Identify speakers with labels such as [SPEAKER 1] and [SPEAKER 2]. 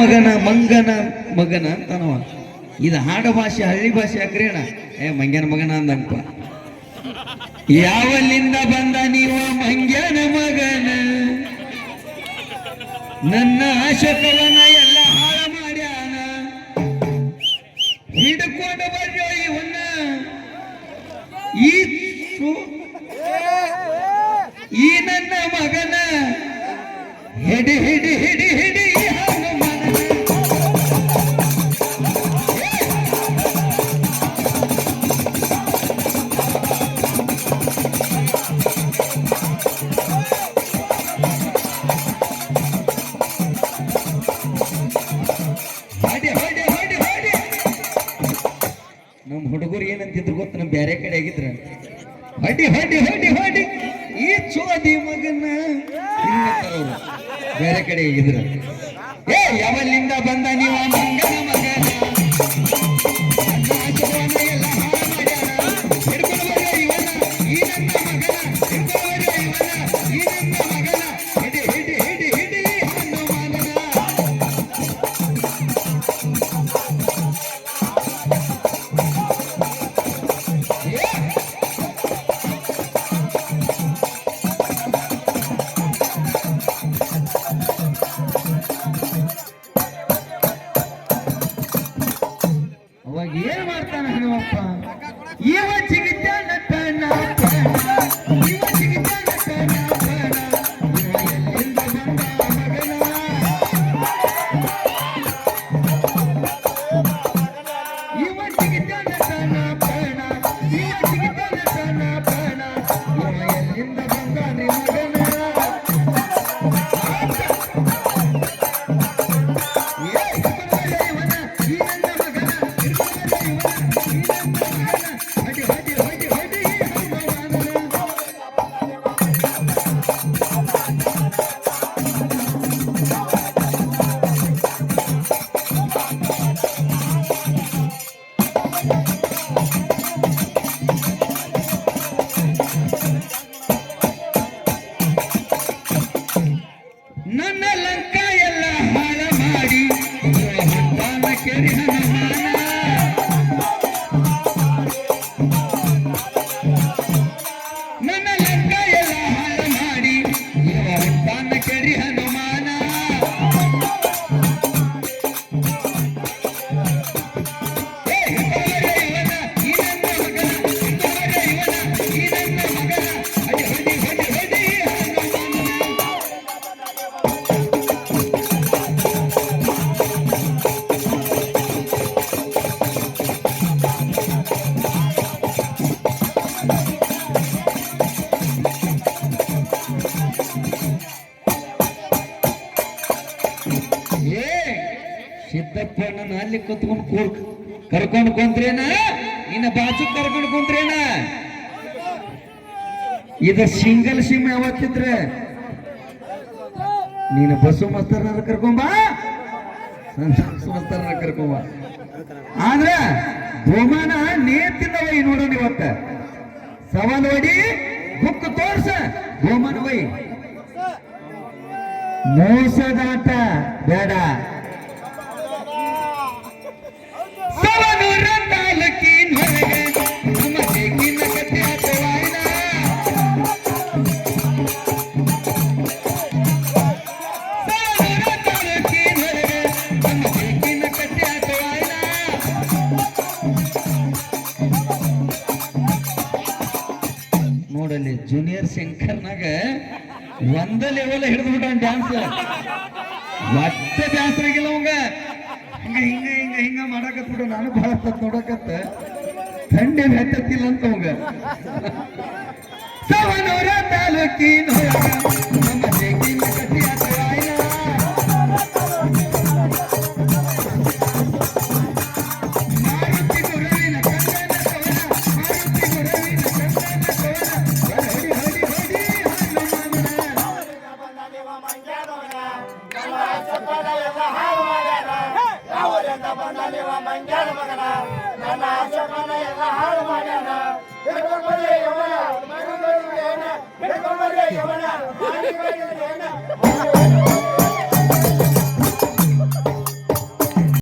[SPEAKER 1] ಮಗನ ಮಂಗನ ಮಗನ ಅಂತನವ. ಇದು ಹಾಡ ಭಾಷೆ ಹಳ್ಳಿ ಭಾಷೆ ಹಾಕ್ರೇಣ ಮಂಗ್ಯನ ಮಗನ ಅಂದಪ್ಪ. ಯಾವಲ್ಲಿಂದ ಬಂದ ನೀವು ಮಂಗ್ಯನ ಮಗನ, ನನ್ನ ಅಶೋಕವನ ಎಲ್ಲ ಹಾಳ ಮಾಡ್ಯಾನ, ಹಿಡ್ಕೊಂಡು ಬರ್ರೋ ಇವನ್ನ ಈ ನನ್ನ ಮಗನ ಹಿಡಿ ಹಿಡಿ ಹಿಡಿ ಹಿಡಿ ನಮ್ಮ ಹುಡುಗರು ಏನಂತಿದ್ರು ಗೊತ್ತ, ನಮ್ ಬೇರೆ ಕಡೆ ಆಗಿದ್ರ ಹಡಿ ಹಡಿ ಹಡಿ ಹಡಿ ಈ ಚೋದಿ ಮಗನ ಬೇರೆ ಕಡೆ ಆಗಿದ್ರ. ಯಾವಲ್ಲಿಂದ ಬಂದ ನೀವು ಮಂಗನ ಮಗನ, ಎಲ್ಲ ಹಾಳು ಮಾಡ್ಯಾರ, ಹಿಡ್ಕೊಂಡು ಬರ್ರಿ ಇವನ ಈ ನನ್ನ ಮಗನ, ಹಿಡ್ಕೊಂಡು ಬರ್ರಿ ಇವನ ಈ ನನ್ನ ಮಗನ, ಹಿಡಿ ಹಿಡಿ ಹಿಡಿ ಹಿಡಿ ಹಣ್ಣು ಮಗನ. ಅವಾಗ ಏನ್ ಮಾಡ್ತಾನ ಹನುಮಪ್ಪ, ಇವ ಜಿಗಿತಾನ ಕಣ ಇವ ಜಿಗಿತಾನ ಕಣ ಕಣ, ಇವ ಎಲ್ಲಿಂದ ಬಂದ ಮಗನ, ಇವ ಜಿಗಿತಾನ ಕಣ ಕಣ ಇವ ಜಿಗಿತಾನ ಕಣ ಕಣ, ಇವ ಎಲ್ಲಿಂದ ಬಂದ ಮಗನ. ನನ್ನ ಲಂಕ ಎಲ್ಲ ಹಾಳ ಮಾಡಿ ಹೊಂಟಾನ ಕೆರಿ ಹನುಮಾನ, ನನ್ನ ಲಂಕ ಎಲ್ಲ ಹಾಳ ಮಾಡಿ ಹೊಂಟಾನ ಕೆರಿ ಹನುಮಾನ. ಈ ನನ್ನ ಮಗನ, ಈ ನನ್ನ ಮಗನ, ಹಡಿ ಹಡಿ ಹಡಿ ಹಡಿ ಸಿದ್ದಪ್ಪನ ಅಲ್ಲಿ ಕುತ್ಕೊಂಡು ಕರ್ಕೊಂಡು ಕುಂತ್ರೇನ, ಇನ್ನ ಬಾಜು ಕರ್ಕೊಂಡು ಕುಂತ್ರೇನ. ಇದು ಸಿಂಗಲ್ ಸಿಮ್ ಯಾವತ್ತಿದ್ರೆ ನೀನು ಬಸ್ಸು ಮಸ್ತರ್ನ ಕರ್ಕೊಂಬ, ಸಂತೋಷ ಮಸ್ತರ್ನ ಕರ್ಕೊಂಬ. ಆದ್ರ ಬಹುಮಾನ ನೇತಿಂದ ವೈ ನೋಡೋಣ. ಇವತ್ತ ಸವಾಲ್ ಹೊಡಿ, ಬುಕ್ ತೋರ್ಸ, ಬಹುಮಾನ ವೈ. ಮೋಸದಾಟ ಬೇಡ. ಸವನೂರ ತಾಲೂಕಿನ ಹೊರಗೆ ನಮ್ಮ ಬೇಕಿನ ಕತೆ ಆಟವಾಯಿನ, ಸವನೂರ ತಾಲೂಕಿನ ಹೊರಗೆ ನಮ್ಮ ಬೇಕಿನ ಕತೆ ಆಟವಾಯಿನ. ನೋಡಲ್ಲಿ ಜೂನಿಯರ್ ಶಂಕರ್ನಾಗ ಒಂದ ಲೆವೆಲ್ ಹಿಡಿದು ಬಿಟ್ಟ ಡ್ಯಾನ್ಸ್, ಮತ್ತೆ ಡ್ಯಾನ್ಸ್ ಆಗಿಲ್ಲ ಅವಂಗ. ಹಿಂಗ ಹಿಂಗ ಹಿಂಗ ಹಿಂಗ ಮಾಡಾಕತ್ಬಿಟ್ಟು ನಾನು ಬಹಳ ನೋಡಕತ್ತ ಥಂಡಿ ಹತ್ತತ್ತಿಲ್ಲ ಅಂತ ಅವಂಗ. ಸವನೂರ ತಾಲೂಕಿನ ನಮ್ಮ ಬೇಕಿನ ಕತೆ ಆಟವಾಯಿನ, ಮಾರುತಿ ಗುರುವಿನ ಕಂದನ ಕವನ, ಮಾರುತಿ ಗುರುವಿನ ಕಂದನ ಕವನ, ಹಡಿ ಹಡಿ ಹಡಿ ಹನುಮಾನ. ಮಂಗ್ಯಾನ ಮಗನ ನನ್ನ ಅಶೋಕನ ಎಲ್ಲ ಹಾಳು ಮಾಡ್ಯಾನ, ಹಿಡ್ಕೊಂಡು ಬರ್ರಿ ಯವನ, ಹಿಡ್ಕೊಂಡು ಬರ್ರಿ ಯವನ.